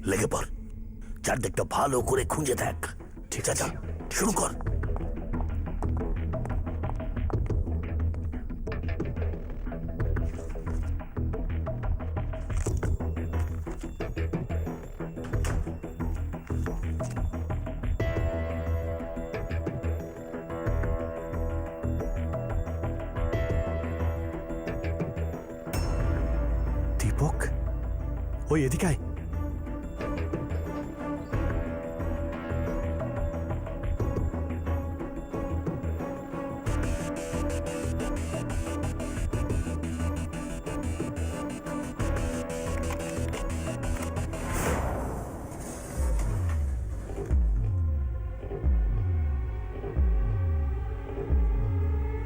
লেগে পড়, চারদিকটা ভালো করে খুঁজে দেখ। ঠিক আছে, শুরু কর। দীপক, ওই এদিকে আয়।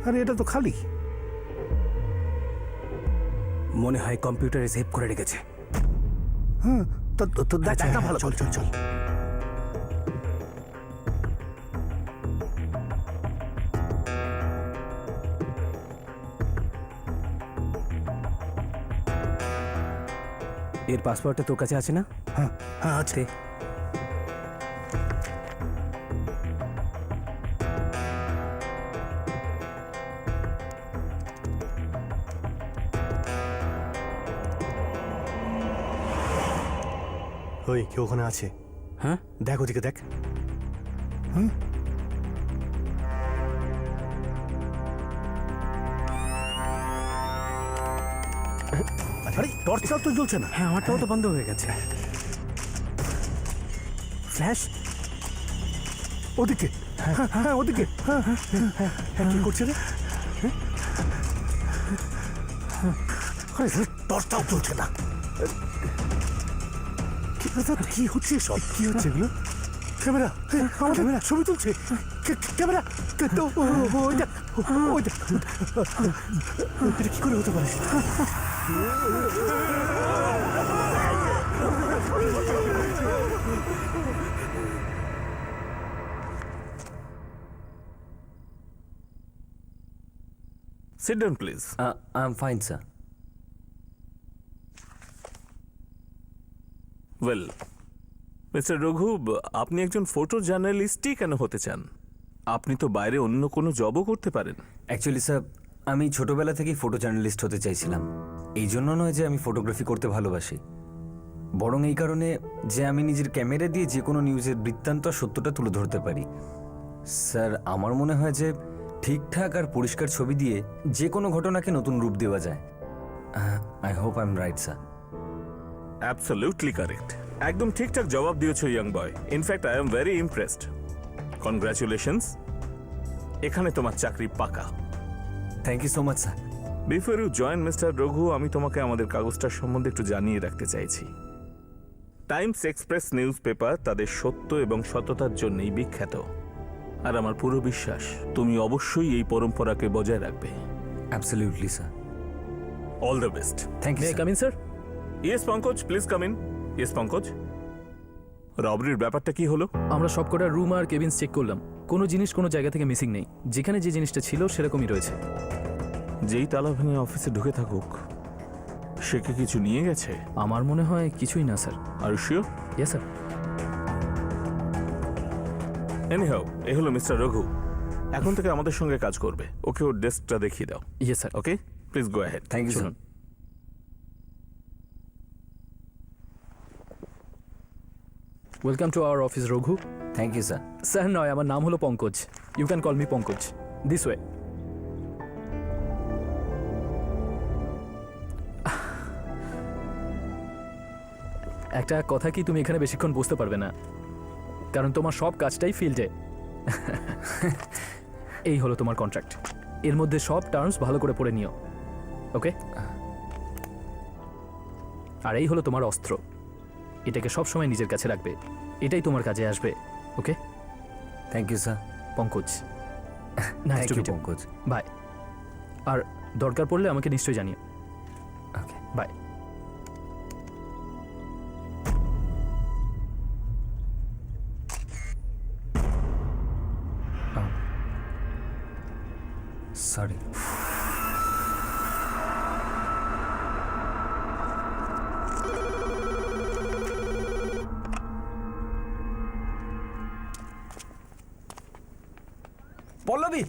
আরে এটা তো খালি। মনে হয় কম্পিউটারে সেভ করে রেখেছে। হ্যাঁ, তো দেখ না, ভালো। চল চল চল। এর পাসওয়ার্ডটা তোর কাছে আছে না? হ্যাঁ হ্যাঁ আছে। ওই কেউ ওখানে আছে? হ্যাঁ, দেখ ওদিকে দেখ। হুম, আরে টর্চটাও তো জ্বলছে না। হ্যাঁ, আমারটাও তো বন্ধ হয়ে গেছে। ফ্ল্যাশ ওদিকে, হ্যাঁ হ্যাঁ ওদিকে। হ্যাঁ হ্যাঁ, কি করছে রে? আরে টর্চটাও চলছে না। কি হচ্ছে সব? কি হচ্ছে এগুলো? ক্যামেরা, আমার ক্যামেরা ছবি তুলছে। ক্যামেরা, ওইটা এটা কি করে হতে পারে? Sit down, please. I am fine sir. Well, mister Raghu, আপনি একজন ফটো জার্নালিস্টই কেন হতে চান? আপনি তো বাইরে অন্য কোনো জবও করতে পারেন। অ্যাকচুয়ালি স্যার, আমি ছোটবেলা থেকেই ফটো জার্নালিস্ট হতে চাইছিলাম। এই জন্য নয় যে আমি ফটোগ্রাফি করতে ভালোবাসি, বরং এই কারণে যে আমি নিজের ক্যামেরা দিয়ে যে কোনো নিউজের বৃত্তান্ত আর সত্যটা তুলে ধরতে পারি। স্যার, আমার মনে হয় যে ঠিকঠাক আর পরিষ্কার ছবি দিয়ে যে কোনো ঘটনাকে নতুন রূপ দেওয়া যায়। I hope I am right sir. Absolutely correct, একদম ঠিকঠাক জবাব দিয়েছো young boy. In fact I am very impressed. Congratulations, এখানে তোমার চাকরি পাকা। Thank you so much sir. Before you join Mister Raghu, আমি তোমাকে আমাদের কাগজটার সম্বন্ধে একটু জানিয়ে রাখতে চাইছি। টাইমস এক্সপ্রেস নিউজ পেপার তাদের সত্য এবং সততার জন্যই বিখ্যাত, আর আমার পুরো বিশ্বাস তুমি অবশ্যই এই পরম্পরাকে বজায় রাখবে। Absolutely sir. All the best. Thank you come in sir. Yes Pankaj, please come in. Yes Pankaj, রবরির ব্যাপারটা কি হলো? আমরা সবকটা রুম আর কেবিনস চেক করলাম, কোনো জিনিস কোনো জায়গা থেকে মিসিং নেই। যেখানে যে জিনিসটা ছিল সেরকমই রয়েছে। যেই তালা ভেঙে অফিসে ঢুকে থাকুক, সে কি কিছু নিয়ে গেছে? আমার মনে হয় কিছুই না স্যার। আর শিওর? Yes sir. এনিহাউ, এ হলো মিস্টার রঘু। এখন থেকে আমাদের সঙ্গে কাজ করবে। ওকে ওর ডেস্কটা দেখিয়ে দাও। Yes sir. Okay, please go ahead. Thank you sir. শুনুন, welcome to our office Raghu. Thank you sir. Sir নয়, আমার নাম হলো Pankaj. You can call me Pankaj. This way. একটা কথা কি, তুমি এখানে বেশিক্ষণ বসতে পারবে না, কারণ তোমার সব কাজটাই ফিল্ডে। এই হলো তোমার কন্ট্রাক্ট, এর মধ্যে সব টার্মস ভালো করে পড়ে নিও। ওকে? আর এই হলো তোমার অস্ত্র, এটাকে সব সময় নিজের কাছে রাখবে, এটাই তোমার কাজে আসবে। Okay? Thank you sir. Pankaj. Thank you Pankaj. Bye. আর দরকার পড়লে আমাকে নিশ্চয়ই জানিও। Okay, bye. Sorry. Pallavi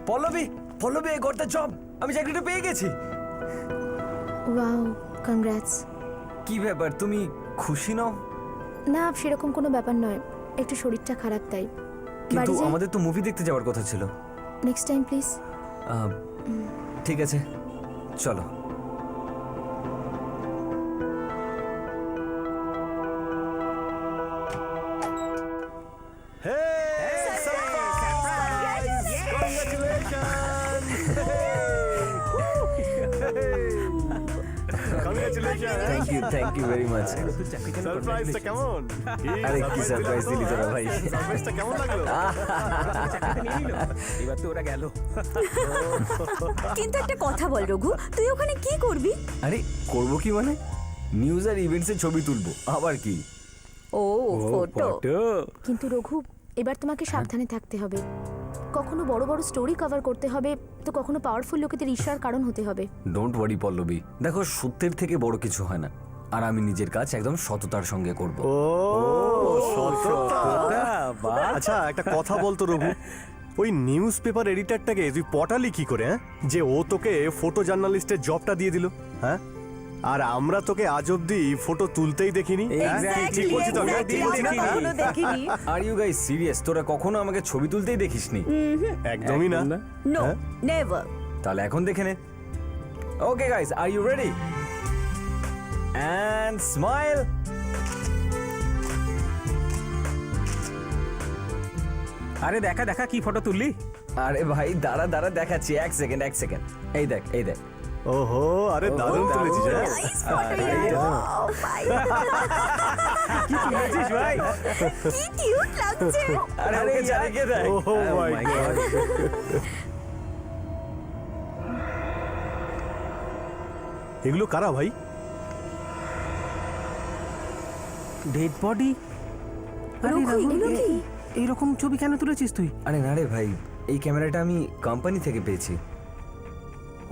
Pallavi Pallavi এই গড়টা জব আমি চাকরিটা পেয়ে গেছি। Wow, congrats. কি ব্যাপার, তুমি খুশি নও? না, সেরকম কোনো ব্যাপার নয়, একটু শরীরটা খারাপ তাই। কিন্তু বাড়ি যাই? আমাদের তো মুভি দেখতে যাওয়ার কথা ছিল। Next time please. ঠিক আছে, চলো। Thank you very much. সারপ্রাইজটা কেমন? আরে কি সারপ্রাইজ দিলি তোরা ভাই। সারপ্রাইজটা কেমন লাগলো? এবার তো ওরা গেল। কিন্তু একটা কথা বল রঘু, তুই ওখানে কি করবি? আরে করবো কি মানে, নিউজ আর ইভেন্টসে ছবি তুলবো, আবার কি। ও ফটো। কিন্তু রঘু, এবার তোমাকে সাবধানে থাকতে হবে। কখনো বড় বড় স্টোরি কভার করতে হবে, তো কখনো পাওয়ারফুল লোকেদের ঈর্ষার কারণ হতে হবে। ডোন্ট ওয়ারি পল্লবী, দেখো সত্যের থেকে বড় কিছু হয় না, আর আমি নিজের কাজ একদম সততার সঙ্গে করব। ও সততা। আচ্ছা একটা কথা বলতো রঘু, ওই নিউজ পেপার এডিটরটাকে তুই পটালি কি করে, হ্যাঁ? যে ও তোকে ফটো জার্নালিস্টের জবটা দিয়ে দিল, হ্যাঁ? আর আমরা তোকে আজ অব্দি ফটো তুলতেই দেখিনি। হ্যাঁ? ঠিক বলছি তো, হ্যাঁ? ঠিক বলছি কি? দেখিনি। Are you guys serious? তোরা কখনো আমাকে ছবি তুলতেই দেখিসনি? একদমই না। নো, হ্যাঁ? নেভার। তাহলে এখন দেখে নে। Okay guys, are you ready? And smile. আরে দেখা দেখা কি ফটো তুললি? আরে ভাই দাঁড়া দাঁড়া দেখাচ্ছি, এক সেকেন্ড। এই দেখ এই দেখ। ওহো, আরে দারুণ তুলেছিস, হ্যাঁ? Nice photo. কি তুলেছিস ভাই? কি কিউট লাগছে। আরে ওকে জানিয়ে দেখ। Oh my God. এগুলো কারা ভাই? Dead body? রঘু, এগুলো কি? এইরকম ছবি কেন তুলেছিস তুই? আরে না রে ভাই, এই ক্যামেরাটা আমি কোম্পানি থেকে পেয়েছি।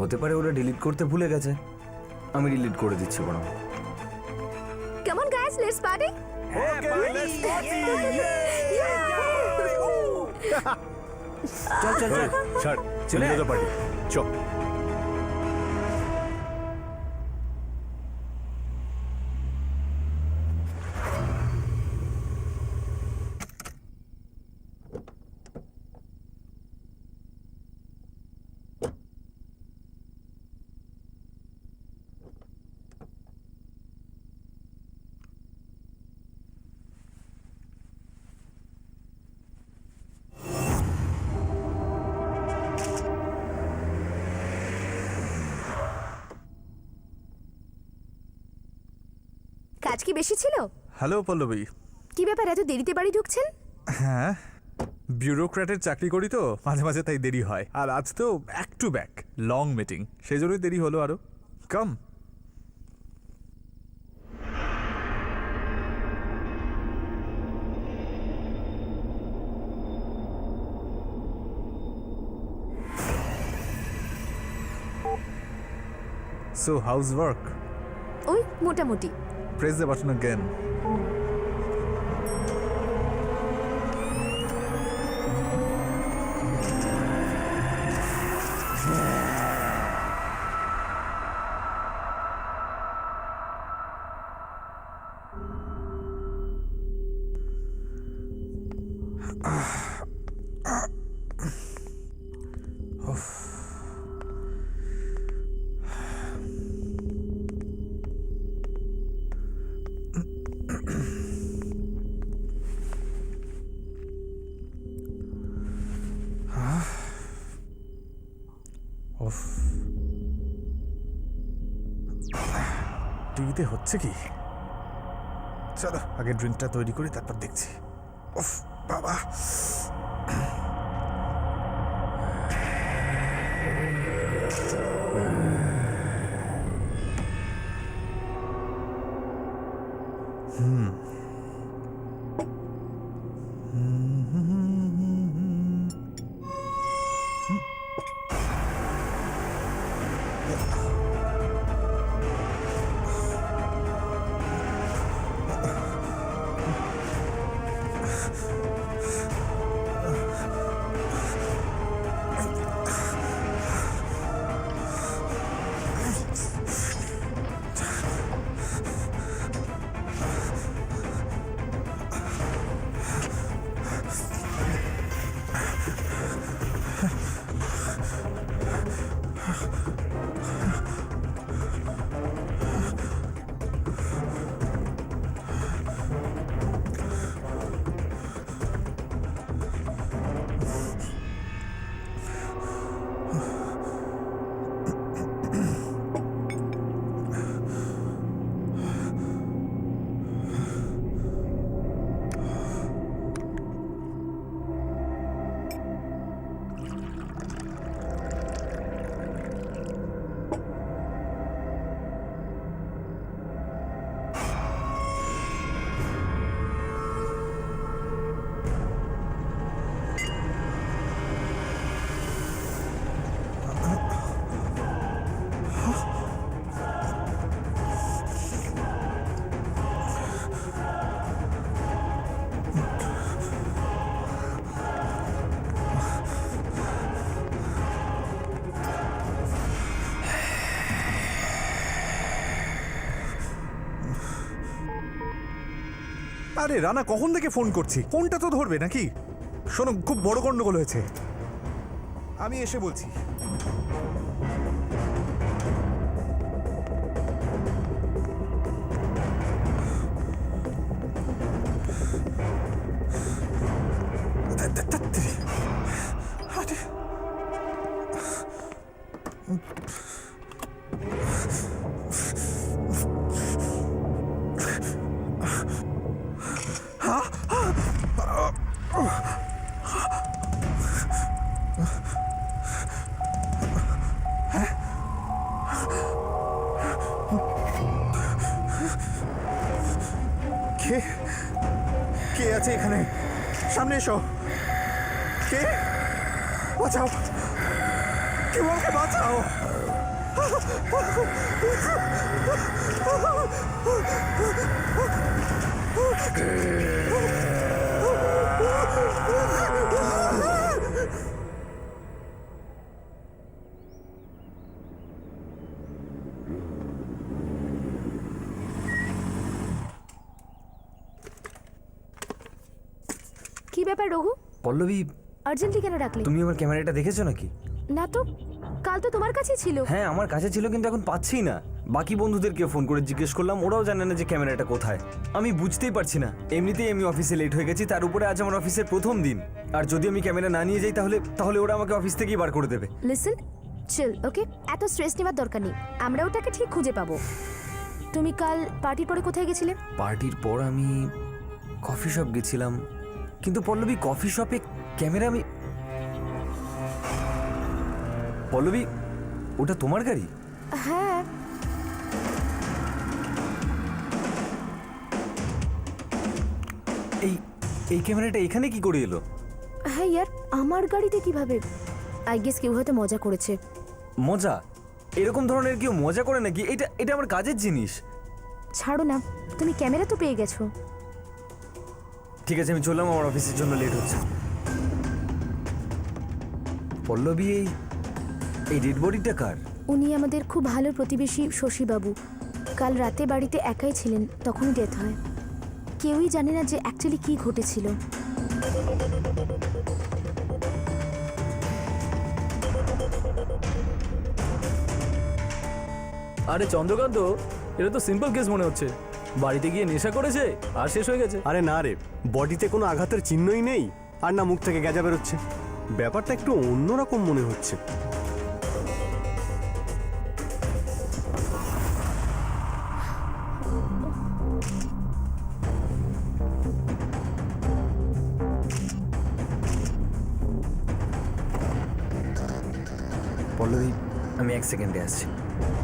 হতে পারে ওরা ডিলিট করতে ভুলে গেছে, আমি ডিলিট করে দিচ্ছি বরং। Come on guys, let's party. চল চল চল। ছাড়, চলে যেতে পারি। চল। কাজ কি বেশি ছিল? হ্যালো পল্লবী। কি ব্যাপার, এত দেরিতে বাড়ি ঢুকছেন? হ্যাঁ, ব্যুরোক্র্যাটের চাকরি করি তো মাঝে মাঝে, তাই দেরি হয়। আর আজ তো back to back long meeting, সেই জন্যই দেরি হলো আরো। কাম। So how's work? ওই মোটামুটি। Press the button again. টিভিতে হচ্ছে কি? চলো আগে ড্রিঙ্কটা তৈরি করি, তারপর দেখছি। উফ বাবা। আরে রানা কখন থেকে ফোন করছি, ফোনটা তো ধরবে নাকি? শোনো, খুব বড় গন্ডগোল হয়েছে, আমি এসে বলছি। আরে কে কে আছে এখানে? সামনে এসো। কে? বাঁচাও, কেউ আমাকে বাঁচাও। কি ব্যাপার রঘু, পল্লবী, আর্জেন্টলি কেন ডাকলে? তুমি আমার ক্যামেরাটা দেখেছো নাকি? না তো, কাল তো তোমার কাছেই ছিল। হ্যাঁ, আমার কাছে ছিল, কিন্তু এখন পাচ্ছি না। বাকি বন্ধুদেরকে ফোন করে জিজ্ঞেস করলাম, ওরাও জানে না যে ক্যামেরাটা কোথায়। আমি বুঝতেই পারছি না। এমনিতেই আমি অফিসে লেট হয়ে গেছি, তার উপরে আজ আমার অফিসের প্রথম দিন। আর যদি আমি ক্যামেরা না নিয়ে যাই তাহলে ওরা আমাকে অফিস থেকেই বার করে দেবে। লিসেন, চিল, ওকে? এত স্ট্রেস নেওয়ার দরকার নেই, আমরা ওটাকে ঠিক খুঁজে পাবো। তুমি কাল পার্টির পরে কোথায় গেছিলে? পার্টির পর আমি কফি শপ গেছিলাম, কিন্তু পল্লবী কফি শপে ক্যামেরা আমি... পল্লবী, ওটা তোমার গাড়ি? হ্যাঁ। এই ক্যামেরাটা এখানে কি করে এলো? হ্যাঁ ইয়ার, আমার গাড়িতে কিভাবে? আই গেস কেউ হয়তো মজা করেছে। মজা? এরকম ধরনের কেউ মজা করে নাকি? এটা আমার কাজের জিনিস। ছাড়ো না, তুমি ক্যামেরা তো পেয়ে গেছো। ঠিক আছে, আমি চললাম, আমার অফিসের জন্য লেট হচ্ছে। পল্লবী, এই ডেড বডিটা কার? উনি আমাদের খুব ভালো প্রতিবেশী শশীবাবু। কাল রাতে বাড়িতে একাই ছিলেন, তখনই ডেথ হয়। কেউই জানে না যে অ্যাকচুয়ালি কি ঘটেছিল। আরে চন্দ্রকান্ত, এটা তো সিম্পল কেস মনে হচ্ছে। বাড়িতে গিয়ে নেশা করেছে আর শেষ হয়ে গেছে। আরে না রে, বডিতে কোনো আঘাতের চিহ্নই নেই, আর না মুখ থেকে গেজা বেরোচ্ছে। ব্যাপারটা একটু অন্যরকম মনে হচ্ছে। পল্লবী, আমি 1 সেকেন্ডে আসছি।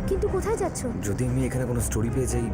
কিন্তু কোথায় যাচ্ছ? যদি আমি এখানে কোনো স্টোরি পেয়ে যাই...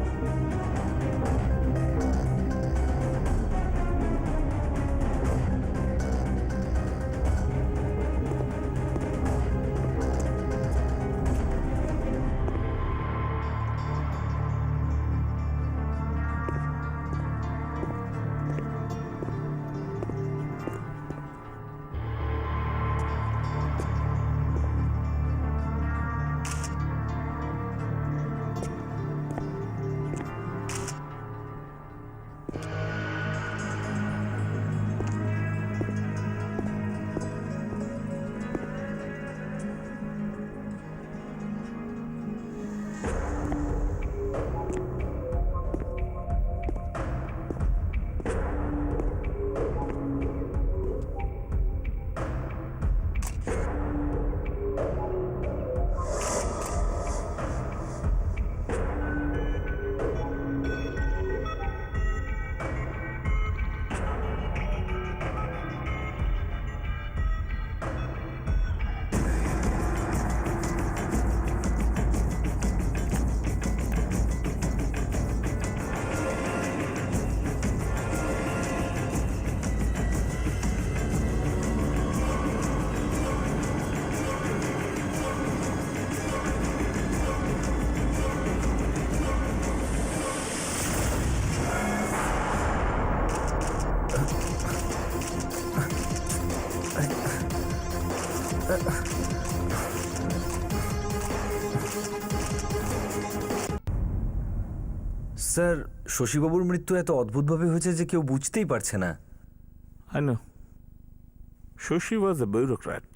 স্যার শশীবাবুর মৃত্যু এত অদ্ভুতভাবে হয়েছে যে কেউ বুঝতেই পারছে না। I know. Shashi was A bureaucrat.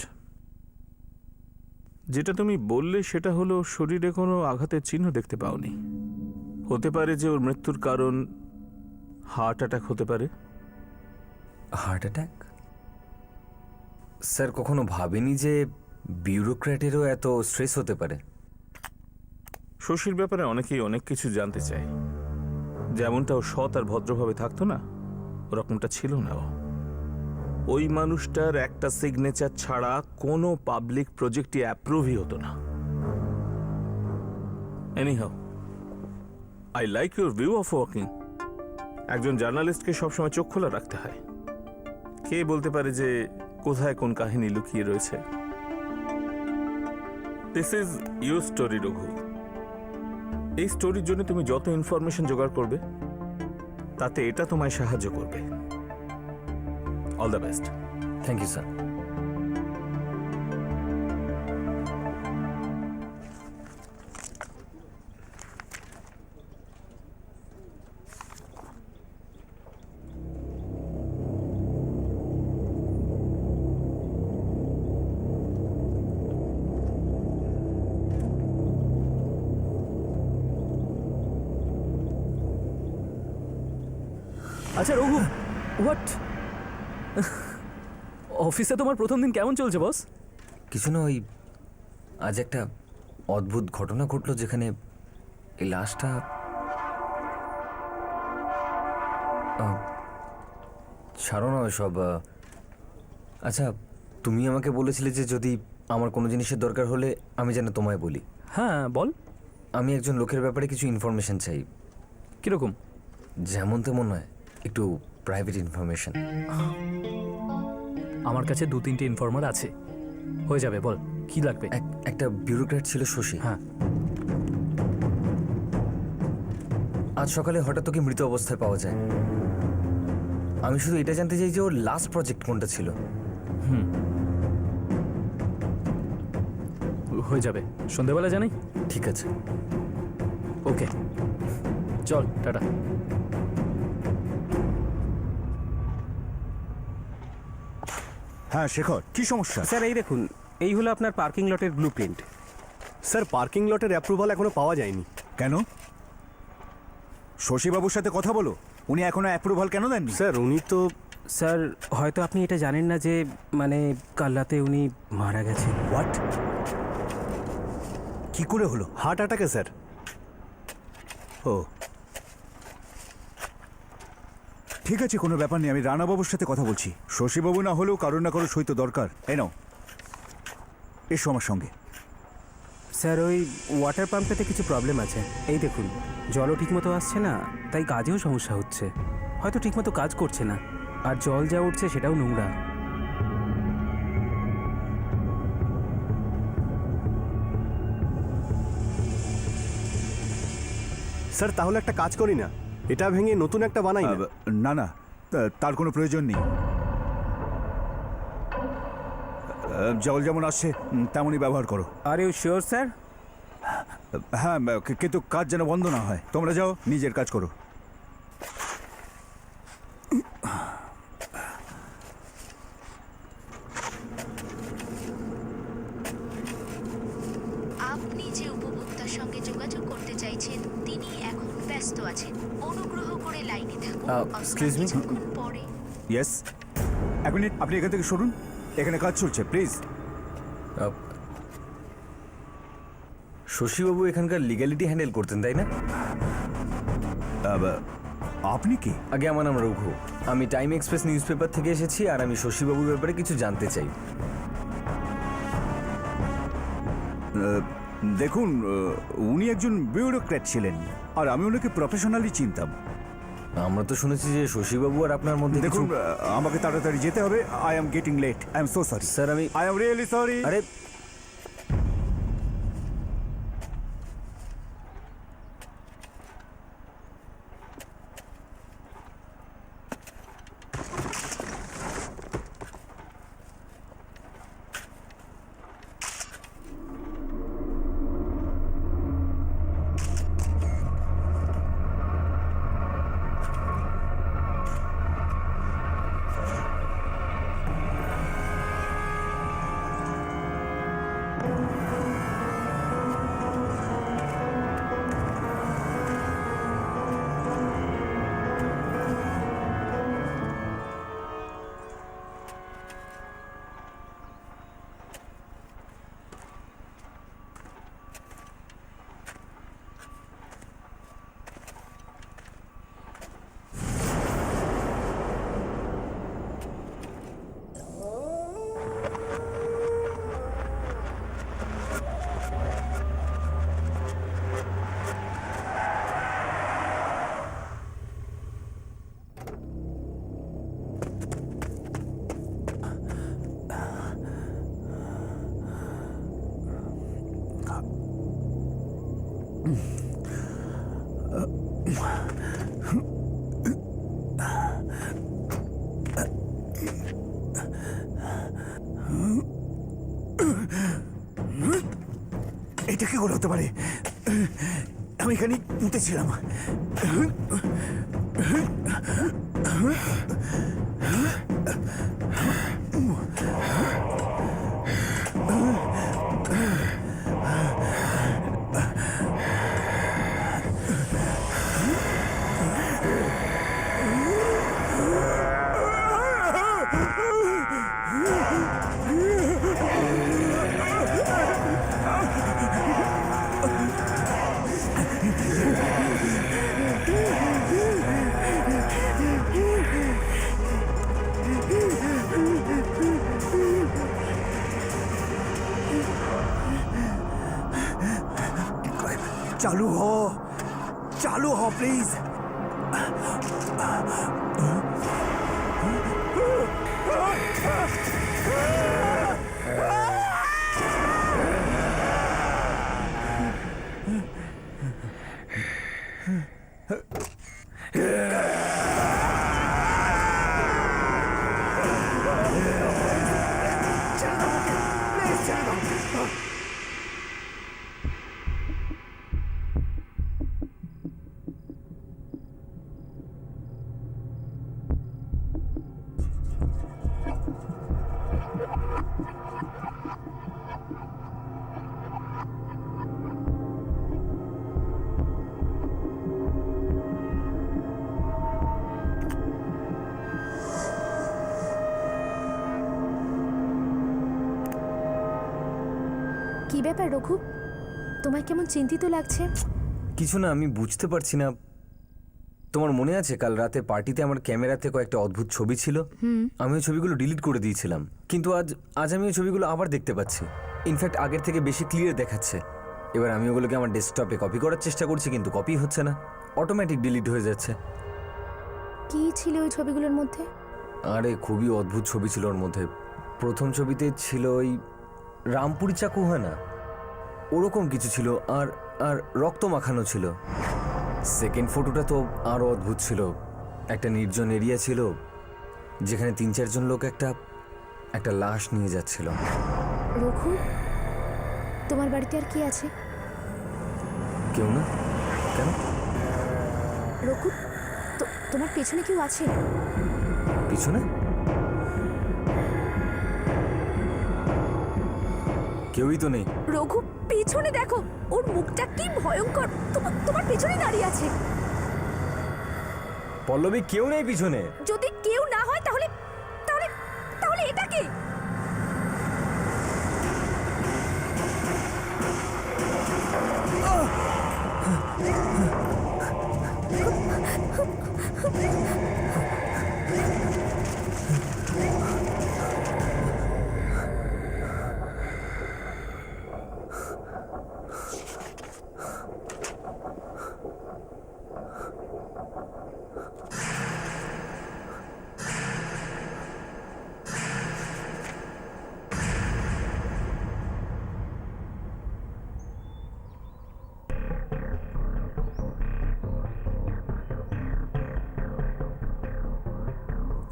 যেটা তুমি বললে সেটা হলো শরীরে কোনো আঘাতের চিহ্ন দেখতে পাওনি। হতে পারে যে ওর মৃত্যুর কারণ হার্ট অ্যাটাক হতে পারে। Heart attack? স্যার কখনো ভাবিনি যে বিউরোক্র্যাটেরও এত স্ট্রেস হতে পারে। শশীর ব্যাপারে অনেকেই অনেক কিছু জানতে চায়। যেমনটা ও সৎ আর ভদ্রভাবে থাকতো না, ওরকমটা ছিল না ও। ওই মানুষটার একটা সিগনেচার ছাড়া কোনো পাবলিক প্রজেক্টই অ্যাপ্রুভই হতো না। Anyhow, I like your view of working. একজন জার্নালিস্টকে সবসময় চোখ খোলা রাখতে হয়। কে বলতে পারে যে কোথায় কোন কাহিনী লুকিয়ে রয়েছে। This is your story Raghu. এই স্টোরির জন্য তুমি যত ইনফরমেশন জোগাড় করবে তাতে এটা তোমায় সাহায্য করবে। All the best. Thank you sir. আচ্ছা রঘু, হোয়াট? অফিসে তোমার প্রথম দিন কেমন চলছে বস? কিছু না, ওই আজ একটা অদ্ভুত ঘটনা ঘটলো যেখানে এই লাশটা ছাড়ো না সব। আচ্ছা, তুমি আমাকে বলেছিলে যে যদি আমার কোনো জিনিসের দরকার হলে আমি যেন তোমায় বলি। হ্যাঁ বল। আমি একজন লোকের ব্যাপারে কিছু ইনফরমেশন চাই। কিরকম? যেমন তেমন নয়, একটু প্রাইভেট ইনফরমেশন। আমার কাছে 2-3টে ইনফর্মার আছে, হয়ে যাবে। বল কি লাগবে? একটা বিউরোক্র্যাট ছিল শশী। হ্যাঁ। আজ সকালে হঠাৎ ওকে মৃত অবস্থায় পাওয়া যায়। আমি শুধু এটা জানতে চাই যে ওর লাস্ট প্রজেক্ট কোনটা ছিল। হয়ে যাবে, সন্ধ্যেবেলা জানাই। ঠিক আছে। ওকে চল, টাটা। হ্যাঁ শেখর, কি সমস্যা? স্যার এই দেখুন, এই হলো আপনার পার্কিং লটের ব্লু প্রিন্ট। স্যার পার্কিং লটের অ্যাপ্রুভাল এখনো পাওয়া যায়নি। কেন? শশীবাবুর সাথে কথা বলো, উনি এখনো অ্যাপ্রুভাল কেন দেননি? স্যার উনি তো স্যার হয়তো আপনি এটা জানেন না যে মানে কাল রাতে উনি মারা গেছেন। হোয়াট? কি করে হলো? Heart অ্যাটাকে sir. ও ঠিক আছে, কোনো ব্যাপার নেই, আমি রানাবাবুর সাথে কথা বলছি। শশীবাবু না হলেও কারোর না কারোর সই তো দরকার। এই নাও, এসো আমার সঙ্গে। স্যার ওই ওয়াটার পাম্পটাতে কিছু প্রবলেম আছে। এই দেখুন, জলও ঠিকমতো আসছে না, তাই কাজেও সমস্যা হচ্ছে। হয়তো ঠিকমতো কাজ করছে না, আর জল যা উঠছে সেটাও নোংরা। স্যার তাহলে একটা কাজ করি না, এটা ভেঙে নতুন একটা বানাই না? না না, তার কোনো প্রয়োজন নেই। জল যেমন আসছে তেমনই ব্যবহার করো। Are you sure sir? হ্যাঁ, কিন্তু কাজ যেন বন্ধ না হয়। তোমরা যাও, নিজের কাজ করো। আপনি যে উপভোক্তার সঙ্গে যোগাযোগ করতে চাইছেন তিনি এখন ব্যস্ত আছেন। অনুগ্রহ করে লাইনে থাকুন। excuse me? কিছুক্ষণ পরে। ইয়েস, এক মিনিট, আপনি এখান থেকে সরুন, এখানে কাজ চলছে, প্লিজ। শশীবাবু এখানকার লিগ্যালিটি হ্যান্ডেল করতেন, তাই না? আপনি কি? আগে আমার নাম রঘু, আমি টাইম এক্সপ্রেস নিউজ পেপার থেকে এসেছি, আর আমি শশীবাবুর ব্যাপারে কিছু জানতে চাই। দেখুন, উনি একজন বিউরোক্র্যাট ছিলেন, আর আমি ওনাকে প্রফেশনালি চিনতাম। আমরা তো শুনেছি যে শশীবাবু আর আপনার মধ্যে কিছু। দেখুন, আমাকে তাড়াতাড়ি যেতে হবে। I am getting late, I am so sorry. Sir আমি আই এম রিয়েলি সরি। আরে এটা কি করে হতে পারে? আমি এখানে পুঁতেছিলাম। চালু হ, চালু হ প্লিজ। কি ব্যাপার রঘু, তোমায় কেমন চিন্তিত লাগছে? কিছু না, আমি বুঝতে পারছি না। তোমার মনে আছে কাল রাতে পার্টিতে আমার ক্যামেরাতে কয়েকটা অদ্ভুত ছবি ছিল? আমি ওই ছবিগুলো ডিলিট করে দিয়েছিলাম, কিন্তু আজ আমি ওই ছবিগুলো আবার দেখতে পাচ্ছি। ইনফ্যাক্ট আগের থেকে বেশি ক্লিয়ার দেখাচ্ছে। এবার আমি ওগুলোকে আমার ডেস্কটপে কপি করার চেষ্টা করছি, কিন্তু কপি হচ্ছে না, অটোমেটিক ডিলিট হয়ে যাচ্ছে। কি ছিল ওই ছবিগুলোর মধ্যে? আরে খুবই অদ্ভুত ছবি ছিল ওর মধ্যে। প্রথম ছবিতে ছিল ওই রামপুরি চাকু হয় না, ওরকম কিছু ছিল, আর আর রক্ত মাখানো ছিল। সেকেন্ড ফটোটা তো আরও অদ্ভুত ছিল। একটা নির্জন এরিয়া ছিল যেখানে 3-4 জন লোক একটা লাশ নিয়ে যাচ্ছিল। রঘু, তোমার বাড়িতে আর কি আছে? কেউ না। কেন? রঘু, তোমার পেছনে কেউ আছে? পিছনে কেউই তো নেই। রঘু, পিছনে দেখো, ওর মুখটা কি ভয়ঙ্কর। তোমার পেছনে দাঁড়িয়ে আছে। পল্লবী, কেউ নেই পিছনে। যদি কেউ না হয় তাহলে তাহলে তাহলে এটা কি?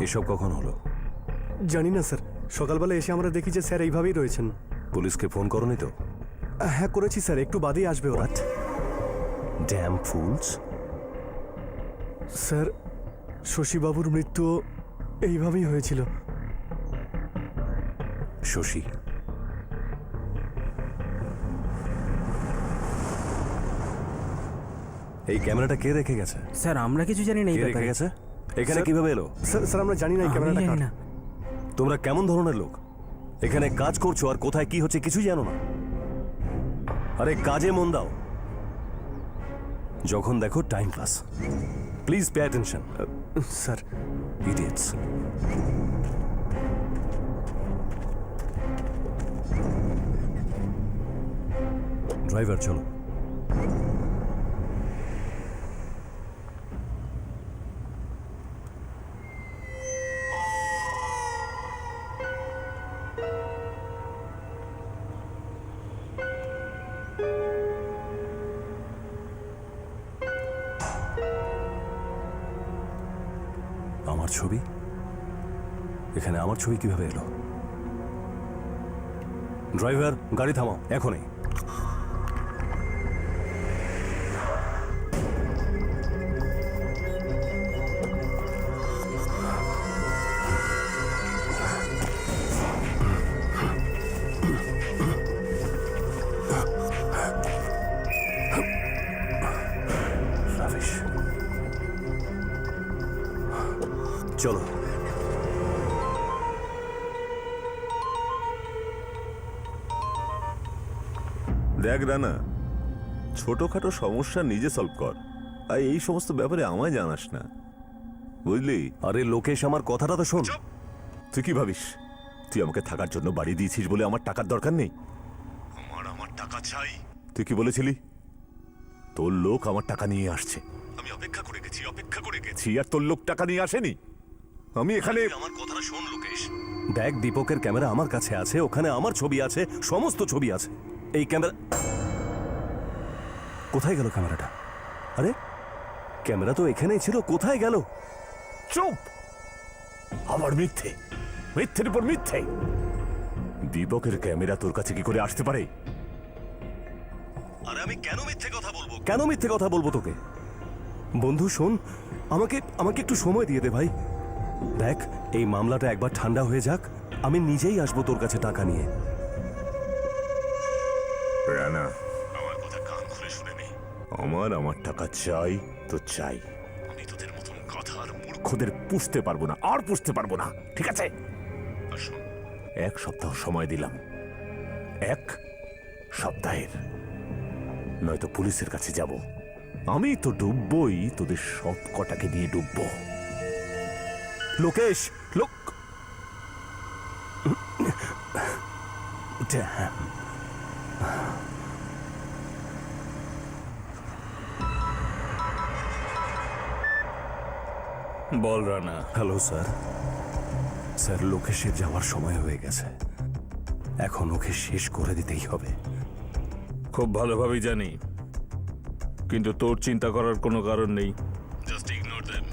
এসব কখন হলো? জানি না স্যার, সকালবেলা এসে আমরা দেখি যে স্যার এইভাবেই রয়েছেন। পুলিশকে ফোন করনি তো? হ্যাঁ করেছি স্যার, একটু বাদেই আসবে ওরা। Dam fools. স্যার, শশীবাবুর মৃত্যু এইভাবেই হয়েছিল। শশী? এই ক্যামেরাটা কে রেখে গেছে? স্যার আমরা কিছু জানি না এই কে রেখে ব্যাপারে। গেছে? এখানে স্যার- কিভাবে এলো? স্যার আমরা জানি না এই আমি ক্যামেরাটা জানি কার। না। তোমরা কেমন ধরনের লোক? এখানে কাজ করছো আর কোথায় কি হচ্ছে কিছুই জানো না। আরে কাজে মন দাও, যখন দেখো time pass. Please pay attention. Sir idiots. Driver চলো। আমার ছবি এখানে, আমার ছবি কিভাবে এলো? ড্রাইভার গাড়ি থামাও এখনই। Rubbish. চলো। দেখ রানা, ছোটখাটো সমস্যা নিজে সলভ কর, আর এই সমস্ত ব্যাপারে আমায় জানাস না, বুঝলি? আরে লোকেশ, আমার কথাটা তো শোন। তুই কি ভাবিস তুই আমাকে থাকার জন্য বাড়ি দিয়েছিস বলে আমার টাকার দরকার নেই? আমার টাকা চাই। তুই কি বলেছিলি? তোর লোক আমার টাকা নিয়ে আসছে। আমি অপেক্ষা করে গেছি, আর তোর লোক টাকা নিয়ে আসেনি। আমি এখানে আমার কথাটা শোন লোকেশ। দেখ, দীপকের ক্যামেরা আমার কাছে আছে, ওখানে আমার ছবি আছে, সমস্ত ছবি আছে। এই ক্যামেরা কোথায় গেল? ক্যামেরাটা, আরে ক্যামেরা তো এখানেই ছিল, কোথায় গেল? চুপ! আবার মিথ্যে, মিথ্যের উপর মিথ্যে। দীপকের ক্যামেরা তোর কাছে কি করে আসতে পারে? আরে আমি কেন মিথ্যে কথা বলবো? কেন মিথ্যে কথা বলবো তোকে? বন্ধু শোন, আমাকে আমাকে একটু সময় দিয়ে দে ভাই। দেখ, এই মামলাটা একবার ঠান্ডা হয়ে যাক, আমি নিজেই আসবো তোর কাছে টাকা নিয়ে। রানা, আমার কথা কান খুলে শুনে নে। আমার টাকা চাই তো চাই। আমি তোদের মতন কথা আর মূর্খদের পুষতে পারবো না, আর পুষতে পারবো না, ঠিক আছে? আর শোন, 1 সপ্তাহ সময় দিলাম, 1 সপ্তাহের, নয়তো পুলিশের কাছে যাব। আমি তো ডুববই, তোদের সব কটাকে দিয়ে ডুববো। লোকেশ, লোক Damn. বল রানা। Hello sir. স্যার, লোকেশের যাওয়ার সময় হয়ে গেছে, এখন ওকে শেষ করে দিতেই হবে। খুব ভালোভাবেই জানি, কিন্তু তোর চিন্তা করার কোনো কারণ নেই। Just ignore them.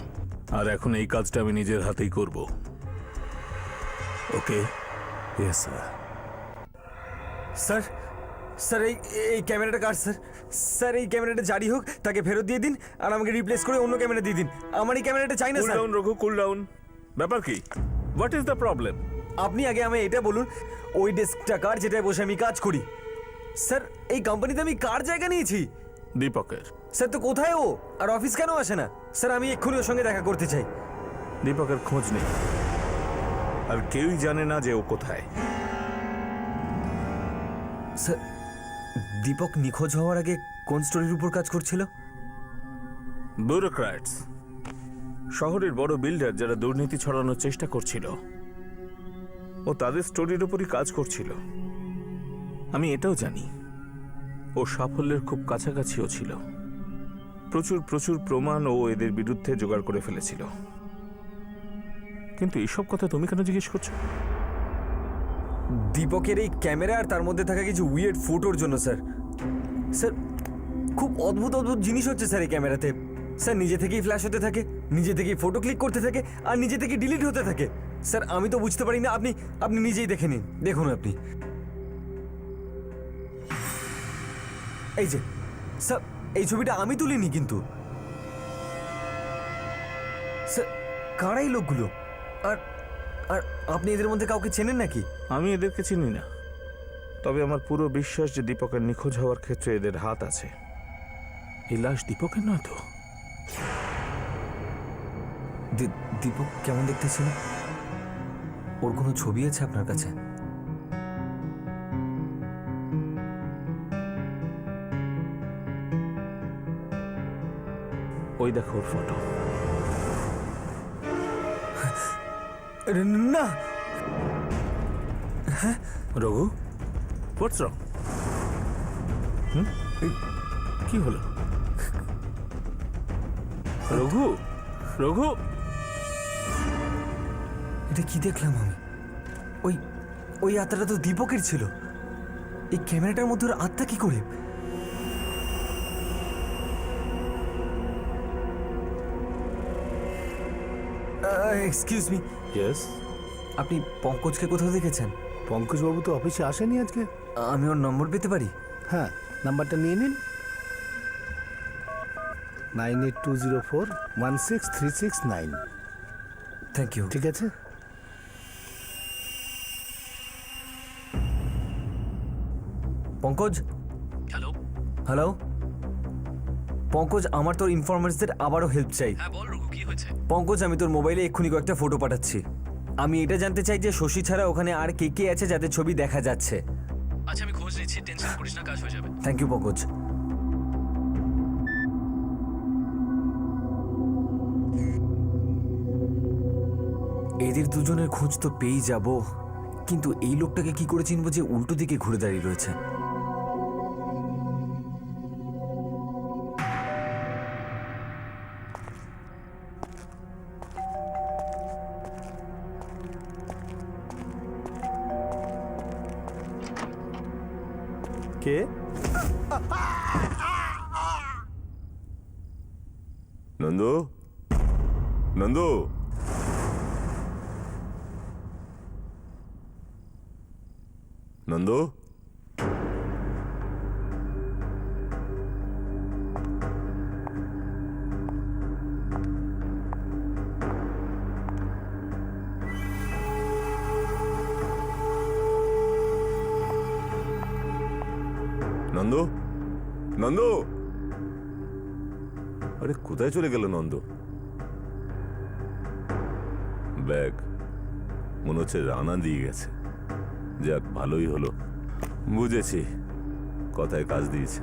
আর এখন এই কাজটা আমি নিজের হাতেই করব। Okay? Yes sir. Sir, sir এই ক্যামেরাটা কার স্যার? স্যার এই ক্যামেরাটা জারি হোক, তাকে ফেরত দিয়ে দিন আর আমাকে রিপ্লেস করে অন্য ক্যামেরা দিয়ে দিন। আমার এই ক্যামেরাটা চাই না cool sir. Down Raghu, cool down. ব্যাপার কি? What is the problem? আপনি আগে আমায় এটা বলুন, ওই ডেস্কটা কার যেটায় বসে আমি কাজ করি? স্যার এই কোম্পানিতে আমি কার জায়গা নিয়েছি? দীপকের। স্যার তো কোথায় ও? আর অফিস কেন আসে না? স্যার আমি এক্ষুনি ওর সঙ্গে দেখা করতে চাই। দীপকের খোঁজ নেই, আর কেউই জানে না যে ও কোথায়। স্যার, দীপক নিখোঁজ হওয়ার আগে কোন স্টোরির উপর কাজ করছিল? ব্যুরোক্র্যাটস, শহরের বড় বিল্ডার যারা দুর্নীতি ছড়ানোর চেষ্টা করছিল, ও তাদের স্টোরির উপরই কাজ করছিল। আমি এটাও জানি ও সাফল্যের খুব কাছাকাছিও ছিল। প্রচুর প্রচুর প্রমাণ ও এদের বিরুদ্ধে জোগাড় করে ফেলেছিল। কিন্তু এইসব কথা তুমি কেন জিজ্ঞেস করছো? দীপকের এই ক্যামেরা আর তার মধ্যে থাকা কিছু উইয়ার্ড ফটোর জন্য স্যার। স্যার খুব অদ্ভুত অদ্ভুত জিনিস হচ্ছে স্যার এই ক্যামেরাতে। স্যার নিজে থেকেই ফ্ল্যাশ হতে থাকে, নিজে থেকেই ফটো ক্লিক করতে থাকে, আর নিজে থেকেই ডিলিট হতে থাকে। স্যার আমি তো বুঝতে পারি না, আপনি আপনি নিজেই দেখে নিন, দেখুন আপনি। এই যে স্যার, এই ছবিটা আমি তুলিনি কিন্তু। স্যার কারা এই লোকগুলো? আর আর আপনি এদের মধ্যে কাউকে চেনেন নাকি? আমি এদেরকে চিনি না, তবে আমার পুরো বিশ্বাস যে দীপকের নিখোঁজ হওয়ার ক্ষেত্রে এদের হাত আছে। এই লাশ দীপকের নয় তো? দীপক কেমন দেখতে ছিল? ওর কোনো ছবি আছে আপনার কাছে? ওই দেখো ওর ফটো। না রঘু, হোয়াটস রং? কি হলো? রঘু, রঘু, এটা কি দেখলাম আমি? ওই ওই আত্মাটা তো দীপকের ছিল। এই ক্যামেরাটার মধ্যে ওর আত্মা কি করে? Excuse me, yes. আপনি পঙ্কজকে কোথাও দেখেছেন? পঙ্কজবাবু তো অফিসে আসেনি আজকে। আমি ওর নম্বর পেতে পারি? হ্যাঁ, নাম্বারটা নিয়ে নিন। 9820416369। Thank you. ঠিক আছে। পঙ্কজ, হ্যালো। হ্যালো পঙ্কজ, আমার তোর ইনফরমার্সদের আবারও হেল্প চাই। হ্যাঁ বল রঘু, কি হয়েছে? পঙ্কজ, আমি তোর মোবাইলে এক্ষুনি কয়েকটা ফটো পাঠাচ্ছি। আমি এটা জানতে চাই যে শশী ছাড়া ওখানে আর কে কে আছে যাদের ছবি দেখা যাচ্ছে। আচ্ছা আমি খোঁজ নিচ্ছি, টেনশন করিস না, কাজ হয়ে যাবে। Thank you Pankaj. এদের দুজনের খোঁজ তো পেয়েই যাব, কিন্তু এই লোকটাকে কি করে চিনবো যে উল্টো দিকে ঘুরে দাঁড়িয়ে রয়েছে? কে? নন্দু, নন্দু, নন্দু, নন্দু, নন্দু, আরে কোথায় চলে গেল নন্দু? ব্যাগ মনে হচ্ছে রানা দিয়ে গেছে। যাক, ভালোই হলো, বুঝেছি কথায় কাজ দিয়েছে।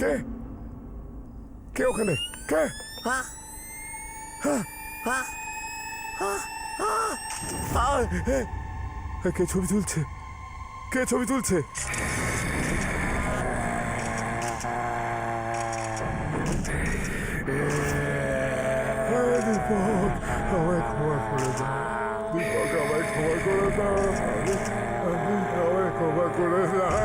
কে? কে ওখানে? কে? কে ছবি তুলছে? কে ছবি তুলছে? দীপক, আমায় ক্ষমা করে দাও। দীপক, আমায় ক্ষমা করে দাও। আমায় ক্ষমা করে দাও।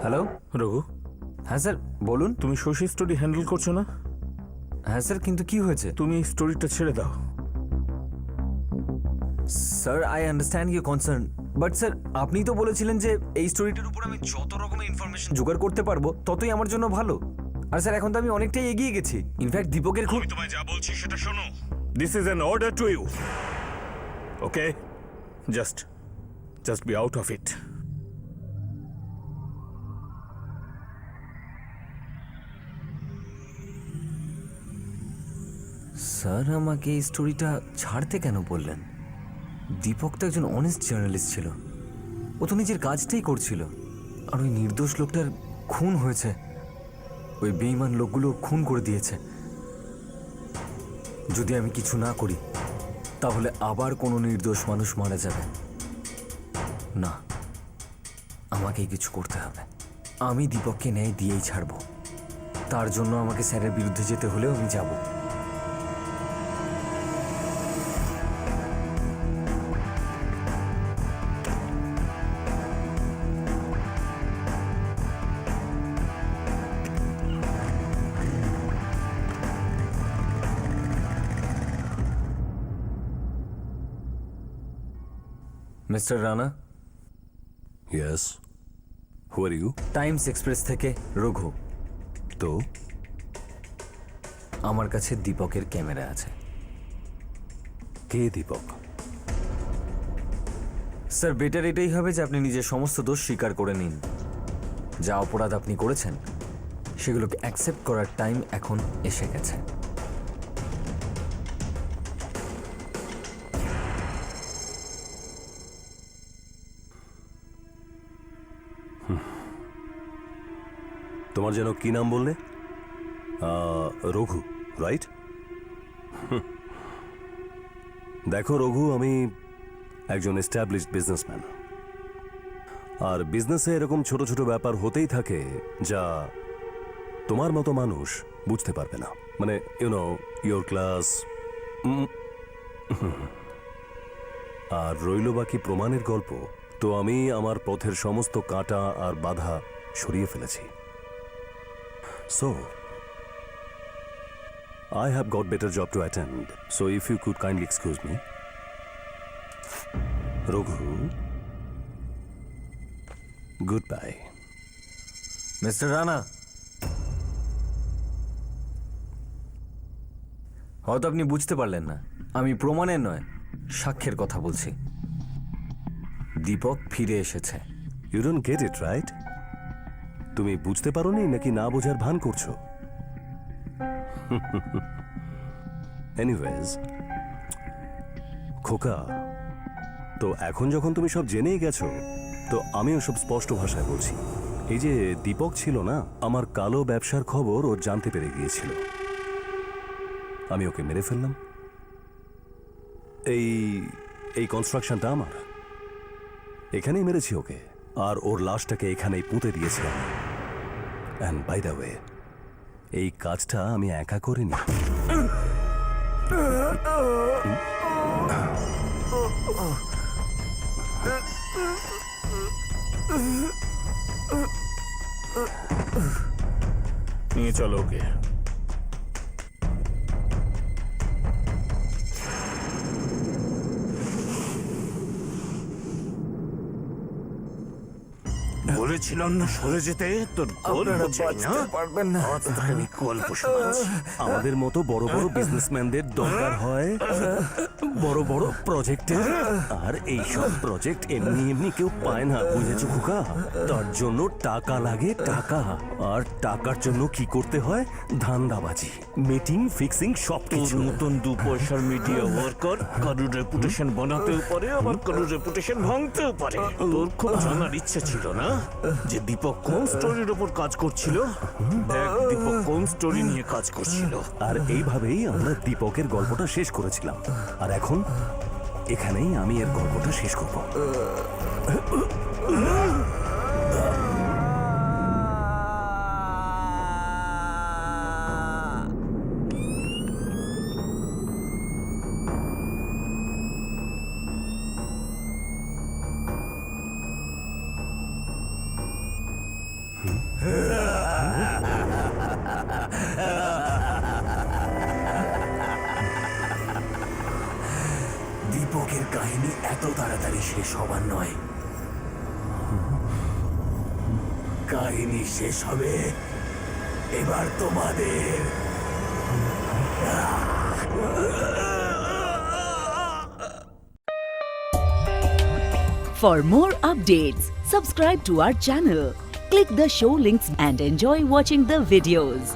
হ্যালো। রঘু, হ্যাঁ স্যার বলুন। তুমি শশী স্টোরি হ্যান্ডেল করছো না? হ্যাঁ স্যার, কিন্তু কি হয়েছে? তুমি এই স্টোরিটা ছেড়ে দাও। Sir I understand your concern, but sir আপনি তো বলেছিলেন যে এই স্টোরিটার উপর আমি যত রকমের ইনফরমেশন জোগাড় করতে পারবো ততই আমার জন্য ভালো। আর স্যার এখন তো আমি অনেকটাই এগিয়ে গেছি। ইনফ্যাক্ট দীপকের খুব... আমি তোমায় যা বলছি সেটা শোনো। This is an order to you, okay? Just be out of it. Sir আমাকে এই স্টোরিটা ছাড়তে কেন বললেন? দীপক তো একজন অনেস্ট জার্নালিস্ট ছিল, ও তো নিজের কাজটাই করছিল। আর ওই নির্দোষ লোকটার খুন হয়েছে, ওই বেঈমান লোকগুলো খুন করে দিয়েছে। যদি আমি কিছু না করি তাহলে আবার কোনো নির্দোষ মানুষ মারা যাবে। না, আমাকেই কিছু করতে হবে। আমি দীপককে ন্যায় দিয়েই ছাড়ব। তার জন্য আমাকে স্যারের বিরুদ্ধে যেতে হলেও আমি যাব। Mister Rana. Yes, who are you? Times Express থেকে রঘু। তো আমার কাছে দীপকের ক্যামেরা আছে। কে দীপক? স্যার বেটার এটাই হবে যে আপনি নিজের সমস্ত দোষ স্বীকার করে নিন। যা অপরাধ আপনি করেছেন সেগুলোকে অ্যাকসেপ্ট করার টাইম এখন এসে গেছে। তোমার যেন কি নাম বললে? রঘু, রাইট? দেখো রঘু, আমি একজন এস্টাবলিশড বিজনেসম্যান, আর বিজনেসে এরকম ছোট ছোট ব্যাপার হতেই থাকে যা তোমার মতো মানুষ বুঝতে পারবে না। মানে ইউনো ইয়োর ক্লাস। আর রইল বাকি প্রমাণের গল্প। তো আমি আমার পথের সমস্ত কাঁটা আর বাধা সরিয়ে ফেলেছি। So, I have got better job to attend. So if you could kindly excuse me. Raghu, goodbye. Mister Rana, হয়তো আপনি বুঝতে পারলেন না, আমি প্রমাণের নয় সাক্ষ্যের কথা বলছি। দীপক ফিরে এসেছে। You don't get it, right? তুমি বুঝতে পারোনি নাকি না বোঝার ভান করছো? এনিওয়েজ খোকা, তো এখন যখন তুমি সব জেনেই গেছো, তো আমিও সব স্পষ্ট ভাষায় বলছি। এই যে দীপক ছিল না, আমার কালো ব্যবসার খবর ও জানতে পেরে গিয়েছিল। আমি ওকে মেরে ফেললাম। এই কনস্ট্রাকশনটা আমার, এখানেই মেরেছি ওকে, আর ওর লাশটাকে এখানেই পুঁতে দিয়েছিলাম। অ্যান্ড বাই দ্য ওয়ে, এই কাজটা আমি একা করিনি। নিয়ে চলো ওকে। বলেছিলাম না সরে যেতে, তোর গল্প চাই না? পারবেন না। আমি গল্প শোনাচ্ছি। আমাদের মতো বড় বড় বিজনেসম্যানদের দরকার হয় বড় বড় প্রজেক্টের, আর এই সব প্রজেক্ট এমনি এমনি কেউ পায় না, বুঝেছো খোকা? তার জন্য টাকা লাগে, টাকা। আর টাকার জন্য কি করতে হয়? ধান্দাবাজি, মিটিং ফিক্সিং, সব কিছু। নতুন 2 পয়সার মিডিয়া ওয়ার্কার কারোর রেপুটেশন বানাতেও পারে, আবার কারোর রেপুটেশন ভাঙতেও পারে। তোর খুব জানার ইচ্ছে ছিল না যে দীপক কোন স্টোরির উপর কাজ করছিল? দেখ দীপক কোন স্টোরি নিয়ে কাজ করছিল। আর এইভাবেই আমরা দীপকের গল্পটা শেষ করেছিলাম, আর এখন এখানেই আমি এর গল্পটা শেষ করব। ভাগ্যের কাহিনী এত তাড়াতাড়ি শেষ হবার নয়। কাহিনী শেষ হবে এবার তোমাদের। For more updates, subscribe to our channel, click the show links and enjoy watching the videos.